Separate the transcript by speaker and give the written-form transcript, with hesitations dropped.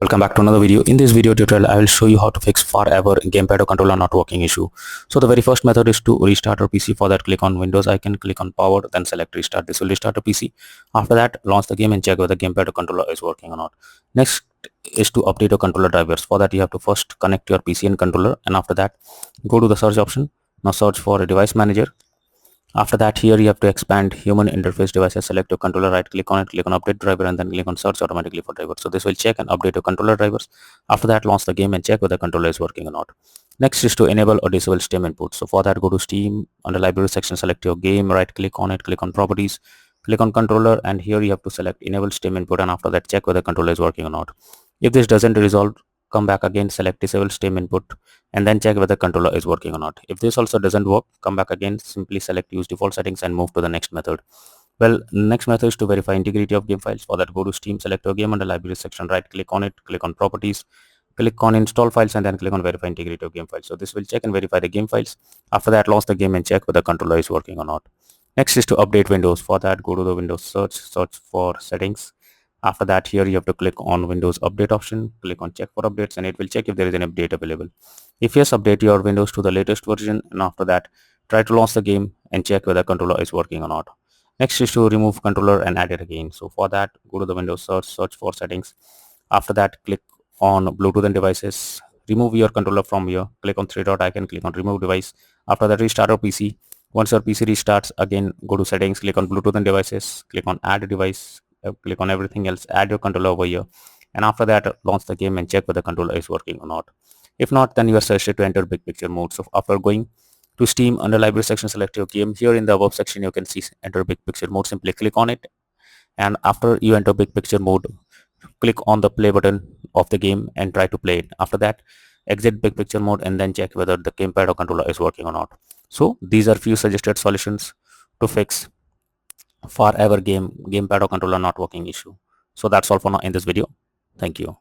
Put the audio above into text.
Speaker 1: Welcome back to another video. In this video tutorial, I will show you how to fix Farever Gamepad or controller not working issue. So the very first method is to restart your PC. For that, click on Windows icon, click on Power, then select Restart. This will restart your PC. After that, launch the game and check whether Gamepad or controller is working or not. Next is to update your controller drivers. For that, you have to first connect your PC and controller, and after that, go to the search option. Now search for a device manager. After that, here you have to expand human interface devices, select your controller, right click on it, click on update driver, and then click on search automatically for drivers. So this will check and update your controller drivers. After that, launch the game and check whether the controller is working or not. Next is to enable or disable Steam input. So for that, go to Steam, under library section, select your game, right click on it, click on properties, click on controller, and here you have to select enable Steam input, and after that check whether controller is working or not. If this doesn't resolve, come back again, select disable Steam input, and then check whether controller is working or not. If this also doesn't work, come back again, simply select use default settings and move to the next method. Well, next method is to verify integrity of game files. For that, go to Steam, select your game, under library section, right click on it, click on properties, click on install files, and then click on verify integrity of game files. So this will check and verify the game files. After that, launch the game and check whether controller is working or not. Next is to update Windows. For that, go to the Windows search for settings. After that, here you have to click on Windows update option, click on check for updates, and it will check if there is an update available. If yes, update your Windows to the latest version, and after that, try to launch the game and check whether controller is working or not. Next is to remove controller and add it again. So for that, go to the Windows search for settings. After that, click on Bluetooth and devices. Remove your controller from here. Click on three dot icon, click on remove device. After that, restart your PC. Once your PC restarts, again go to settings, click on Bluetooth and devices, click on add device, click on everything else, add your controller over here, and after that launch the game and check whether the controller is working or not. If not, then you are suggested to enter big picture mode. So after going to Steam, under library section, select your game. Here in the above section you can see enter big picture mode. Simply click on it, and after you enter big picture mode, click on the play button of the game and try to play it. After that, exit big picture mode and then check whether the gamepad or controller is working or not. So these are few suggested solutions to fix Farever gamepad or controller not working issue. So that's all for now in this video. Thank you.